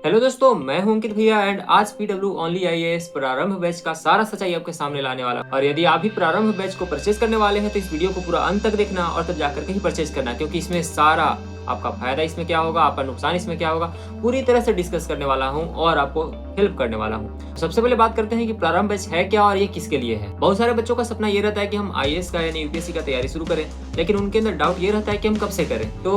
Hello दोस्तों, मैं हूं अंकित भैया एंड आज पीडब्ल्यू ओनली आईएएस प्रारंभ बैच का सारा सच्चाई आपके सामने लाने वाला। और यदि आप भी प्रारंभ बैच को परचेज करने वाले हैं तो इस वीडियो को पूरा अंत तक देखना और तब जाकर के ही परचेज करना, क्योंकि इसमें सारा आपका फायदा इसमें क्या होगा, आपका नुकसान इसमें क्या होगा, पूरी तरह से डिस्कस करने वाला हूँ और आपको हेल्प करने वाला हूँ। सबसे पहले बात करते हैं कि प्रारंभ बैच है क्या और ये किसके लिए है। बहुत सारे बच्चों का सपना ये रहता है कि हम आईएएस का यानी यूपीएससी का तैयारी शुरू करें, लेकिन उनके अंदर डाउट ये रहता है कि हम कब से करें। तो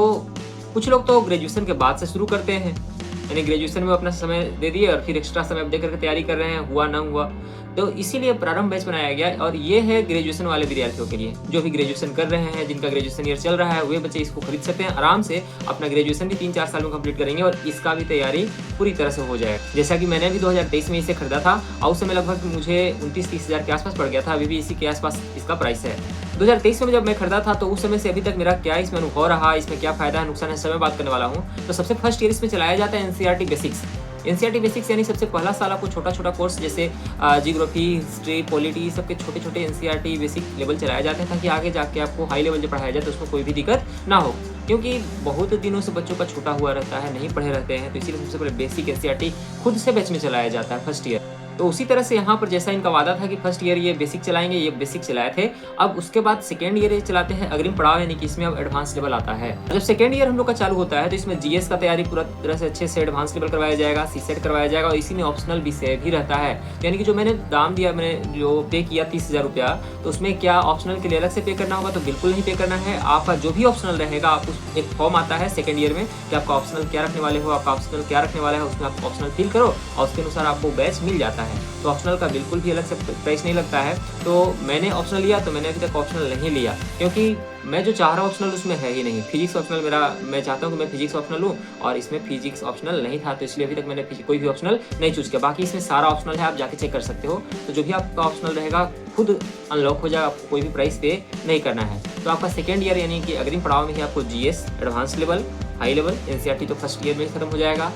कुछ लोग तो ग्रेजुएशन के बाद से शुरू करते हैं, यानी ग्रेजुएशन में अपना समय दे दिए और फिर एक्स्ट्रा समय दे करके तैयारी कर रहे हैं, हुआ ना हुआ। तो इसीलिए प्रारंभ बैच बनाया गया और ये है ग्रेजुएशन वाले विद्यार्थियों के लिए, जो भी ग्रेजुएशन कर रहे हैं, जिनका ग्रेजुएशन ईयर चल रहा है, वे बच्चे इसको खरीद सकते हैं। आराम से अपना ग्रेजुएशन भी 3-4 साल में कंप्लीट करेंगे और इसका भी तैयारी पूरी तरह से हो जाएगा। जैसा कि मैंने भी 2023 में इसे खरीदा था और उस समय लगभग मुझे 29-30 हज़ार के आसपास पड़ गया था। अभी भी इसी के आसपास इसका प्राइस है। 2023 में जब मैं खरीदा था तो उस समय से अभी तक मेरा क्या इसमें अनुभव रहा, इसमें क्या फायदा है, नुकसान है, सब मैं बात करने वाला हूँ। तो सबसे फर्स्ट ईयर इसमें चलाया जाता है एनसीईआरटी बेसिक्स। एनसीईआरटी बेसिक्स यानी सबसे पहला साल आपको छोटा छोटा कोर्स जैसे जियोग्राफी, हिस्ट्री, पॉलिटी, सबके छोटे छोटे एनसीईआरटी बेसिक लेवल चलाए जाते हैं, ताकि आगे जाके आपको हाई लेवल जब पढ़ाया जाए तो उसमें कोई भी दिक्कत ना हो। क्योंकि बहुत दिनों से बच्चों का छूटा हुआ रहता है, नहीं पढ़े रहते हैं, तो इसीलिए सबसे पहले बेसिक एनसीईआरटी खुद से बैच में चलाया जाता है फर्स्ट ईयर। तो उसी तरह से यहाँ पर जैसा इनका वादा था कि फर्स्ट ईयर ये बेसिक चलाएंगे, ये बेसिक चलाए थे। अब उसके बाद सेकेंड ईयर ये चलाते हैं अग्रिम पड़ाव, यानी कि इसमें अब एडवांस लेवल आता है। जब सेकेंड ईयर हम लोग का चालू होता है तो इसमें जीएस का तैयारी पूरा तरह से अच्छे से एडवांस लेवल करवाया जाएगा, सीसेट करवाया जाएगा और इसी में ऑप्शनल विषय भी रहता है। यानी कि जो मैंने दाम दिया, मैंने जो पे किया 30,000 रुपया, तो उसमें क्या ऑप्शनल के लिए अलग से पे करना होगा? तो बिल्कुल नहीं पे करना है। आपका जो भी ऑप्शनल रहेगा, आप उस एक फॉर्म आता है सेकेंड ईयर में कि आपका ऑप्शनल क्या रखने वाले हो, आपका ऑप्शनल क्या रखने वाला है, उसमें आप ऑप्शनल फिल करो और उसके अनुसार आपको बैच मिल जाता है। तो ऑप्शनल का बिल्कुल भी अलग से प्राइस नहीं लगता है। तो मैंने ऑप्शनल लिया, तो मैंने अभी तक ऑप्शनल नहीं लिया, क्योंकि मैं जो चाह रहा हूँ ऑप्शनल उसमें है ही नहीं। फिजिक्स ऑप्शनल मेरा, मैं चाहता हूँ कि मैं फिजिक्स ऑप्शनल लूँ और इसमें फिजिक्स ऑप्शनल नहीं था, तो इसलिए अभी तक मैंने कोई भी ऑप्शनल नहीं चूज किया। बाकी इसमें सारा ऑप्शनल है, आप जाके चेक कर सकते हो। तो जो भी आपका ऑप्शनल रहेगा खुद अनलॉक हो जाएगा, आपको कोई भी प्राइस पे नहीं करना है। तो आपका सेकेंड ईयर यानी कि अग्रिम पड़ाव में ही आपको GS advance level, high level, NCERT तो फर्स्ट ईयर में खत्म हो जाएगा,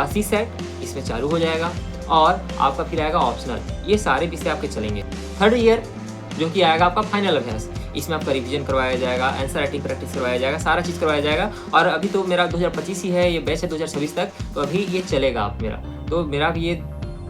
सीसेट इसमें चालू हो जाएगा और आपका फिर आएगा ऑप्शनल। ये सारे विषय आपके चलेंगे। थर्ड ईयर जो कि आएगा आपका फाइनल अभ्यास, इसमें आपका रिवीजन करवाया जाएगा, आंसर राइटिंग प्रैक्टिस करवाया जाएगा, सारा चीज़ करवाया जाएगा। और अभी तो मेरा 2025 ही है, ये बैच है 2026 तक, तो अभी ये चलेगा आप मेरा। तो मेरा भी ये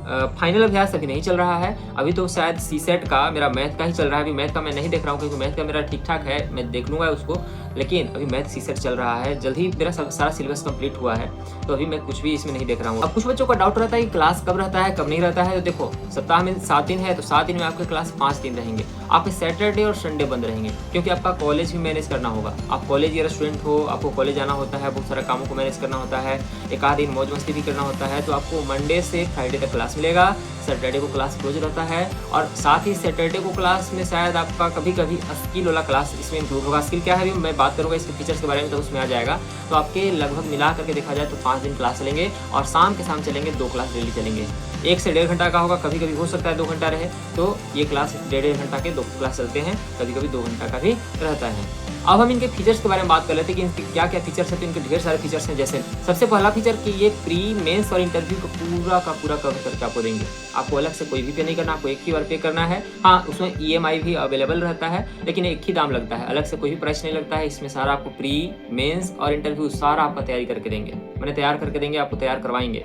फाइनल अभ्यास अभी नहीं चल रहा है। अभी तो शायद सीसेट का मेरा मैथ का ही चल रहा है। अभी मैथ का मैं नहीं देख रहा हूँ, क्योंकि मैथ का मेरा ठीक ठाक है, मैं देख लूँगा उसको। लेकिन अभी मैथ सीसेट चल रहा है, जल्द ही मेरा सारा सिलेबस कंप्लीट हुआ है, तो अभी मैं कुछ भी इसमें नहीं देख रहा हूँ। अब कुछ बच्चों का डाउट रहता है कि क्लास कब रहता है, कब नहीं रहता है। तो देखो, सप्ताह में 7 दिन है, तो 7 दिन में आपके क्लास 5 दिन रहेंगे। आपके सैटरडे और संडे बंद रहेंगे, क्योंकि आपका कॉलेज भी मैनेज करना होगा। आप कॉलेज ईयर स्टूडेंट हो, आपको कॉलेज आना होता है, बहुत सारे कामों को मैनेज करना होता है, एक आध दिन मौज मस्ती भी करना होता है। तो आपको मंडे से फ्राइडे तक क्लास मिलेगा, सैटरडे को क्लास क्लोज रहता है। और साथ ही सैटरडे को क्लास में शायद आपका कभी कभी स्किल वाला क्लास इसमें इंक्लूड होगा। स्किल क्या है, अभी मैं बात करूँगा इसके फीचर्स के बारे में, तो उसमें आ जाएगा। तो आपके लगभग मिला करके देखा जाए तो 5 दिन क्लास चलेंगे और शाम के शाम चलेंगे 2 क्लास डेली चलेंगे। 1 से 1.5 घंटा का होगा, कभी कभी हो सकता है 2 घंटा रहे, तो ये क्लास 1.5 घंटा के 2 क्लास चलते हैं, कभी कभी 2 घंटा का भी रहता है। अब हम इनके फीचर्स के बारे में बात कर लेते हैं कि इनके क्या क्या फीचर्स हैं। तो इनके ढेर सारे फीचर्स हैं। जैसे सबसे पहला फीचर कि ये प्री, मेंस और इंटरव्यू को पूरा का पूरा कवर करके आपको देंगे। आपको अलग से कोई भी पे नहीं करना, आपको एक ही बार पे करना है। हाँ, उसमें ईएमआई भी अवेलेबल रहता है, लेकिन एक ही दाम लगता है, अलग से कोई भी प्राइस नहीं लगता है। इसमें सारा आपको प्री, मेंस और इंटरव्यू सारा आपका तैयारी करके देंगे, मैंने तैयार करके देंगे, आपको तैयार करवाएंगे।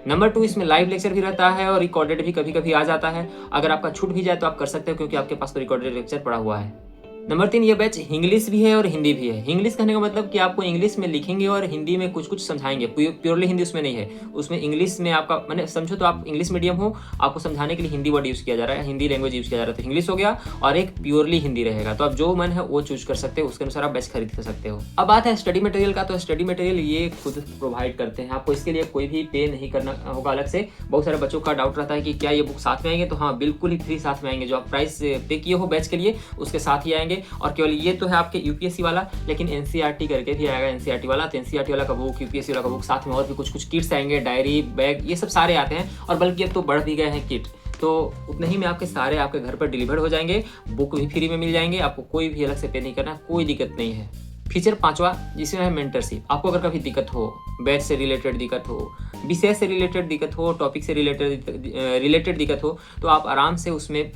नंबर 2, इसमें लाइव लेक्चर भी रहता है और रिकॉर्डेड भी कभी कभी आ जाता है। अगर आपका छूट भी जाए तो आप कर सकते हो, क्योंकि आपके पास तो रिकॉर्डेड लेक्चर पड़ा हुआ है। नंबर 3, ये बैच इंग्लिश भी है और हिंदी भी है। इंग्लिश कहने का मतलब कि आपको इंग्लिश में लिखेंगे और हिंदी में कुछ कुछ समझाएंगे। प्योरली हिंदी उसमें नहीं है, उसमें इंग्लिश में आपका, मैंने समझो तो आप इंग्लिश मीडियम हो, आपको समझाने के लिए हिंदी वर्ड यूज़ किया जा रहा है, हिंदी लैंग्वेज यूज़ किया जा रहा है, तो इंग्लिश हो गया और एक प्योरली हिंदी रहेगा। तो आप जो मन है वो चूज कर सकते हो, उसके अनुसार आप बैच खरीद कर सकते हो। अब बात है स्टडी मटेरियल का, तो स्टडी मटेरियल ये खुद प्रोवाइड करते हैं, आपको इसके लिए कोई भी पे नहीं करना होगा अलग से। बहुत सारे बच्चों का डाउट रहता है कि क्या ये बुक साथ में आएंगे, तो हाँ, बिल्कुल ही फ्री साथ में आएंगे। जो आप प्राइस पे किए हो बैच के लिए उसके साथ ही आएंगे। और केवल ये तो है आपके यूपीएससी वाला, लेकिन एनसीईआरटी करके भी आएगा एनसीईआरटी वाला। तो एनसीईआरटी वाला का बुक, यूपीएससी वाला का बुक, साथ में और भी कुछ कुछ किट्स आएंगे, डायरी, बैग, ये सब सारे आते हैं। और बल्कि अब तो बढ़ भी गए हैं किट, तो उतने ही में आपके सारे आपके घर पर डिलीवर हो जाएंगे। बुक भी फ्री में मिल जाएंगे, आपको कोई भी अलग से पे नहीं करना, कोई दिक्कत नहीं है। फीचर 5वां, जिसमें है मेंटरशिप। आपको अगर कभी दिक्कत हो, बैच से रिलेटेड दिक्कत हो, विषय से रिलेटेड दिक्कत हो, टॉपिक से रिलेटेड दिक्कत हो, तो आप आराम से उसमें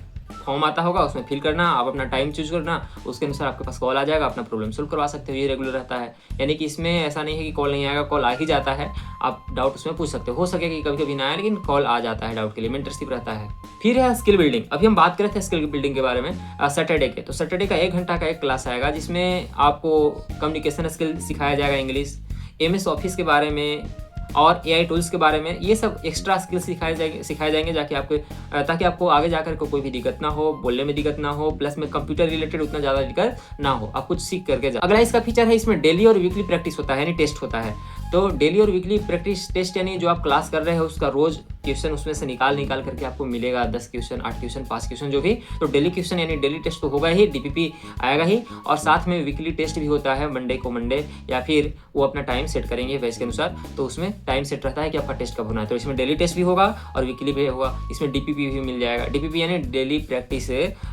फॉर्म आता होगा, उसमें फिल करना, आप अपना टाइम चूज करना, उसके अनुसार आपके पास कॉल आ जाएगा, अपना प्रॉब्लम सोल्व करवा सकते हो। ये रेगुलर रहता है, यानी कि इसमें ऐसा नहीं है कि कॉल नहीं आएगा, कॉल आ ही जाता है। आप डाउट उसमें पूछ सकते हो सके कि कभी कभी ना आए, लेकिन कॉल आ जाता है डाउट के लिए, मेंटरशिप रहता है। फिर है स्किल बिल्डिंग। अभी हम बात कर रहे थे स्किल बिल्डिंग के बारे में सैटरडे के। तो सैटरडे का 1 घंटा का एक क्लास आएगा जिसमें आपको कम्युनिकेशन स्किल सिखाया जाएगा, इंग्लिश, MS ऑफिस के बारे में और AI टूल्स के बारे में। ये सब एक्स्ट्रा स्किल्स सिखाए जाएंगे जाके आपके ताकि आपको आगे जाकर कोई भी दिक्कत ना हो, बोलने में दिक्कत ना हो, प्लस में कंप्यूटर रिलेटेड उतना ज़्यादा दिक्कत ना हो, आप कुछ सीख करके जाओ। अगला इसका फीचर है, इसमें डेली और वीकली प्रैक्टिस होता है, यानी टेस्ट होता है। तो डेली और वीकली प्रैक्टिस टेस्ट यानी जो आप क्लास कर रहे हो उसका रोज क्वेश्चन उसमें से निकाल करके आपको मिलेगा 10 क्वेश्चन, 8 क्वेश्चन, 5 क्वेश्चन जो भी। तो डेली क्वेश्चन यानी डेली टेस्ट तो होगा ही, DPP आएगा ही, और साथ में वीकली टेस्ट भी होता है मंडे को मंडे, या फिर वो अपना टाइम सेट करेंगे बैच के अनुसार। तो उसमें टाइम सेट रहता है कि आपका टेस्ट कब होना है। तो इसमें डेली टेस्ट भी होगा और वीकली भी होगा। इसमें DPP भी मिल जाएगा। DPP यानी डेली प्रैक्टिस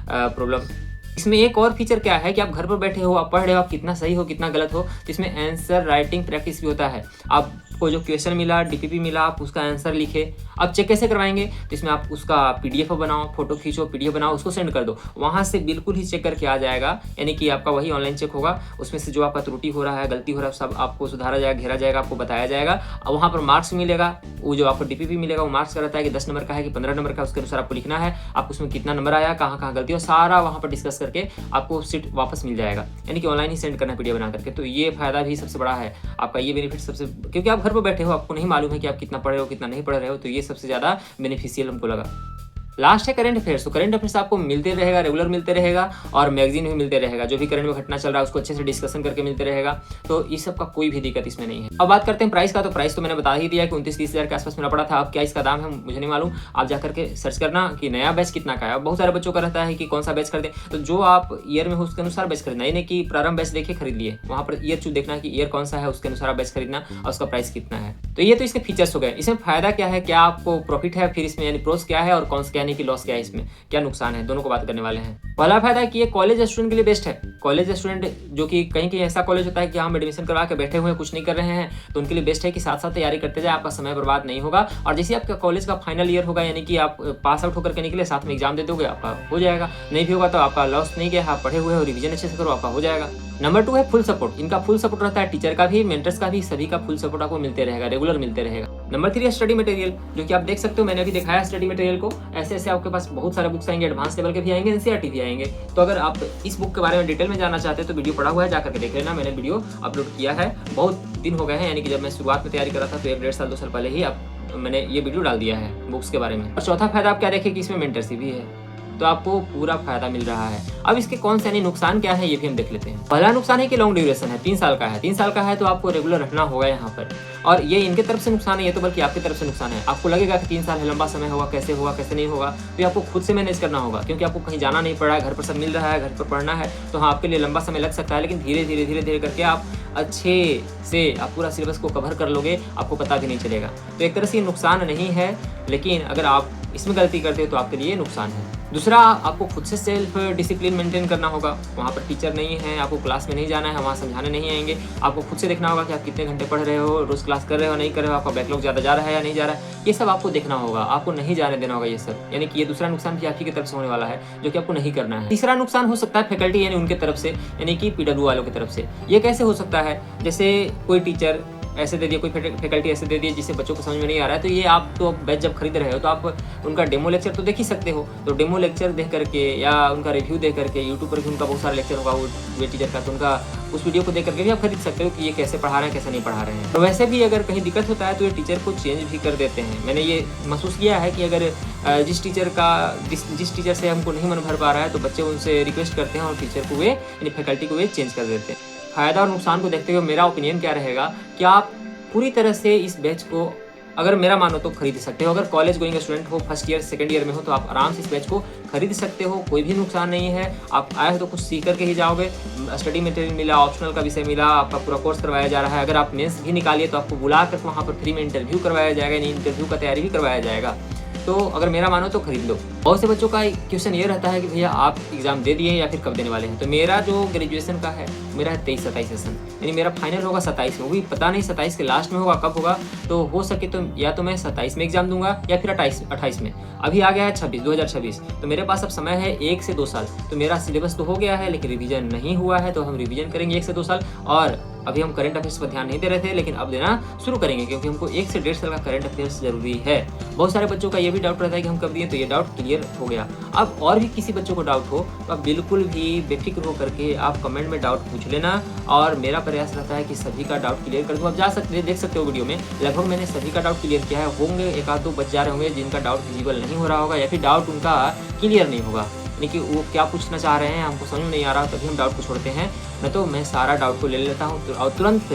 प्रॉब्लम। इसमें एक और फीचर क्या है कि आप घर पर बैठे हो, आप पढ़ रहे हो, आप कितना सही हो कितना गलत हो, तो इसमें आंसर राइटिंग प्रैक्टिस भी होता है। आपको जो क्वेश्चन मिला, DPP मिला, आप उसका आंसर लिखे। अब चेक कैसे करवाएंगे? तो इसमें आप उसका PDF बनाओ, फोटो खींचो, PDF बनाओ, उसको सेंड कर दो। वहाँ से बिल्कुल ही चेक करके आ जाएगा, यानी कि आपका वही ऑनलाइन चेक होगा। उसमें से जो आपका त्रुटि हो रहा है, गलती हो रहा है, सब आपको सुधारा जाएगा, घेरा जाएगा, आपको बताया जाएगा। और वहाँ पर मार्क्स मिलेगा। वो जो आपको DPP मिलेगा वो मार्क्स का रहता है कि 10 नंबर का है कि 15 नंबर का, उसके अनुसार आपको लिखना है, आपको उसमें कितना नंबर आया, कहाँ गलती हो, सारा वहाँ पर डिस्कस करके आपको सीट वापस मिल जाएगा, यानी कि ऑनलाइन ही सेंड करना है PDF बना करके। तो ये फायदा भी सबसे बड़ा है आपका, ये बेनिफिट सबसे, क्योंकि आप घर पर बैठे हो, आपको नहीं मालूम है कि आप कितना पढ़ रहे हो कितना नहीं पढ़ रहे हो, तो ये सबसे ज़्यादा बेनिफिशियल हमको लगा। लास्ट है करंट अफेयर्स। तो करंट अफेयर्स आपको मिलते रहेगा, रेगुलर मिलते रहेगा, और मैगजीन भी मिलते रहेगा। जो भी करंट में घटना चल रहा है उसको अच्छे से डिस्कशन करके मिलते रहेगा। तो इस सब का कोई भी दिक्कत इसमें नहीं है। अब बात करते हैं प्राइस का। तो प्राइस तो मैंने बता ही दिया कि 29-30 हज़ार के आसपास मिला पड़ा था। अब क्या इसका दाम है मुझे नहीं मालूम, आप जाकर के सर्च करना कि नया बैच कितना का है। अब बहुत सारे बच्चों का रहता है कि कौन सा बैच खरीदें, तो जो आप ईयर में हो उसके अनुसार बैच खरीदना, यानी कि प्रारंभ बैच देखे खरीद लिए, वहाँ पर ईयर चूज देखना कि ईयर कौन सा है, उसके अनुसार आप बैच खरीदना और उसका प्राइस कितना है। तो ये तो इसके फीचर्स हो गए। इसमें फायदा क्या है, क्या आपको प्रॉफिट है, फिर इसमें यानी प्रोस क्या है और कौन सा यानी कि लॉस क्या है, इसमें क्या नुकसान है, दोनों को बात करने वाले हैं। पहला फायदा है कि ये कॉलेज स्टूडेंट के लिए बेस्ट है। कॉलेज स्टूडेंट जो कि कहीं ऐसा कॉलेज होता है कि हम एडमिशन करवा के बैठे हुए हैं, कुछ नहीं कर रहे हैं, तो उनके लिए बेस्ट है कि साथ साथ तैयारी करते जाए, आपका समय बर्बाद नहीं होगा। और जैसे आपका कॉलेज का फाइनल ईयर होगा, यानी कि आप पास आउट होकर के निकले, साथ में एग्जाम दे दोगे, आपका हो जाएगा। नहीं भी होगा तो आपका लॉस नहीं गया, आप पढ़े हुए हो, रिविजन अच्छे से करो, आपका हो जाएगा। नंबर 2 है फुल सपोर्ट। इनका फुल सपोर्ट रहता है, टीचर का भी, मेंटर्स का भी, सभी का फुल सपोर्ट आपको मिलते रहेगा, रेगुलर मिलते रहेगा। नंबर 3 है स्टडी मटेरियल, जो कि आप देख सकते हो, मैंने अभी दिखाया स्टडी मटेरियल को। ऐसे ऐसे आपके पास बहुत सारे बुक्स आएंगे, एडवांस लेवल के भी आएंगे, NCERT भी आएंगे। तो अगर आप इस बुक के बारे में डिटेल में जानना चाहते हैं तो वीडियो पड़ा हुआ है, जाकर के देख लेना। मैंने वीडियो अपलोड किया है, बहुत दिन हो गए हैं, यानी कि जब मैं शुरुआत में तैयारी कर रहा था तो 1-1.5 साल 2 साल पहले ही मैंने ये वीडियो डाल दिया है बुक्स के बारे में। और चौथा फायदा आप क्या देखें कि इसमें मेंटरशिप भी है, तो आपको पूरा फायदा मिल रहा है। अब इसके कौन से यानी नुकसान क्या है ये भी हम देख लेते हैं। पहला नुकसान है कि लॉन्ग ड्यूरेशन है, 3 साल का है। 3 साल का है तो आपको रेगुलर रहना होगा यहाँ पर, और ये इनके तरफ से नुकसान है, ये तो बल्कि आपकी तरफ से नुकसान है। आपको लगेगा कि 3 साल है, लंबा समय होगा, कैसे नहीं होगा, तो ये आपको खुद से मैनेज करना होगा, क्योंकि आपको कहीं जाना नहीं पड़ रहा है, घर पर सब मिल रहा है, घर पर पढ़ना है। तो हाँ, आपके लिए लंबा समय लग सकता है, लेकिन धीरे धीरे करके आप अच्छे से आप पूरा सिलेबस को कवर कर लोगे, आपको पता भी नहीं चलेगा। तो एक तरह से नुकसान नहीं है, लेकिन अगर आप इसमें गलती करते हो तो आपके लिए नुकसान है। दूसरा, आपको खुद से सेल्फ डिसिप्लिन मेंटेन करना होगा। वहाँ पर टीचर नहीं है, आपको क्लास में नहीं जाना है, वहाँ समझाने नहीं आएंगे। आपको खुद से देखना होगा कि आप कितने घंटे पढ़ रहे हो, रोज क्लास कर रहे हो नहीं कर रहे हो, आपका बैकलॉग ज़्यादा जा रहा है या नहीं जा रहा है, ये सब आपको देखना होगा। आपको नहीं जाने देना होगा ये सब, यानी कि ये दूसरा नुकसान भी आपकी तरफ से होने वाला है, जो कि आपको नहीं करना है। तीसरा नुकसान हो सकता है फैकल्टी यानी उनके तरफ से, यानी कि PW वालों की तरफ से। ये कैसे हो सकता है, जैसे कोई टीचर ऐसे दे दिए, कोई फैकल्टी ऐसे दे दिए जिससे बच्चों को समझ में नहीं आ रहा है, तो ये आप तो बैच जब खरीद रहे हो तो आप उनका डेमो लेक्चर तो देख ही सकते हो। तो डेमो लेक्चर देख करके या उनका रिव्यू देख करके, यूट्यूब पर भी उनका बहुत सारा लेक्चर होगा वो टीचर का, तो उनका उस वीडियो को देख करके भी आप खरीद सकते हो कि ये कैसे पढ़ा रहे हैं, कैसे नहीं पढ़ा रहे हैं। तो वैसे भी अगर कहीं दिक्कत होता है तो ये टीचर को चेंज भी कर देते हैं। मैंने ये महसूस किया है कि अगर जिस टीचर से हमको नहीं मन भर पा रहा है तो बच्चे उनसे रिक्वेस्ट करते हैं और टीचर को वे यानी फैकल्टी को वे चेंज कर देते हैं। फायदा और नुकसान को देखते हुए मेरा ओपिनियन क्या रहेगा कि आप पूरी तरह से इस बैच को, अगर मेरा मानो तो खरीद सकते हो। अगर कॉलेज गोइंग स्टूडेंट हो, फर्स्ट ईयर सेकंड ईयर में हो, तो आप आराम से इस बैच को खरीद सकते हो, कोई भी नुकसान नहीं है। आप आए हो तो कुछ सीख करके ही जाओगे। स्टडी मटेरियल मिला, ऑप्शनल का विषय मिला, आपका पूरा कोर्स करवाया जा रहा है। अगर आप मेंस भी निकालिए तो आपको बुला कर वहाँ पर फ्री में इंटरव्यू करवाया जाएगा, यानी इंटरव्यू का तैयारी भी करवाया जाएगा। तो अगर मेरा मानो तो खरीद लो। बहुत से बच्चों का क्वेश्चन ये रहता है कि भैया आप एग्जाम दे दिए या फिर कब देने वाले हैं। तो मेरा जो ग्रेजुएशन का है मेरा है 23-27 सेशन, यानी मेरा फाइनल होगा 27 में, वो भी पता नहीं 27 के लास्ट में होगा कब होगा। तो हो सके तो या तो मैं 27 में एग्जाम दूंगा या फिर 28 में। अभी आ गया है 2026, तो मेरे पास अब समय है 1 से 2 साल। तो मेरा सिलेबस तो हो गया है लेकिन रिवीजन नहीं हुआ है, तो हम रिवीजन करेंगे 1 से 2 साल। और अभी हम करंट अफेयर्स पर ध्यान नहीं दे रहे थे लेकिन अब देना शुरू करेंगे, क्योंकि हमको 1 से 1.5 साल का करंट अफेयर्स जरूरी है। बहुत सारे बच्चों का ये भी डाउट रहता है कि हम कब दिए, तो ये डाउट क्लियर हो गया। अब और भी किसी बच्चों को डाउट हो तो आप बिल्कुल भी बेफिक्र हो करके आप कमेंट में डाउट पूछ लेना, और मेरा प्रयास रहता है कि सभी का डाउट क्लियर कर दूँ। आप देख सकते हो वीडियो में लगभग मैंने सभी का डाउट क्लियर किया है। होंगे 1-2 बच जा रहे होंगे जिनका डाउट विजिबल नहीं हो रहा होगा या फिर डाउट उनका क्लियर नहीं होगा, यानी कि वो क्या पूछना चाह रहे हैं हमको समझ में नहीं आ रहा, तभी हम डाउट को छोड़ते हैं। नहीं तो मैं सारा डाउट को ले लेता हूँ और तुरंत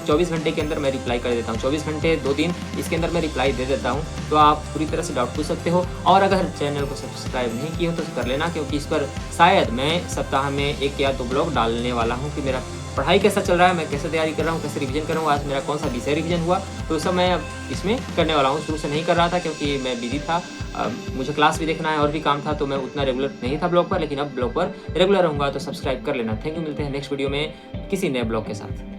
24 घंटे के अंदर मैं रिप्लाई कर देता हूँ। 24 घंटे 2 दिन इसके अंदर मैं रिप्लाई दे देता हूँ। तो आप पूरी तरह से डाउट पूछ सकते हो। और अगर चैनल को सब्सक्राइब नहीं किए हो तो कर लेना, क्योंकि इस पर शायद मैं सप्ताह में 1 या 2 ब्लॉग डालने वाला हूँ कि मेरा पढ़ाई कैसा चल रहा है, मैं कैसे तैयारी कर रहा हूँ, कैसे रिवीजन कर रहा हूँ, आज मेरा कौन सा विषय रिवीजन हुआ, तो सब मैं अब इसमें करने वाला हूँ। शुरू से नहीं कर रहा था क्योंकि मैं बिजी था, मुझे क्लास भी देखना है और भी काम था, तो मैं उतना रेगुलर नहीं था ब्लॉग पर, लेकिन अब ब्लॉग पर रेगुलर रहूँगा। तो सब्सक्राइब कर लेना। थैंक यू, मिलते हैं नेक्स्ट वीडियो में किसी नए ब्लॉग के साथ।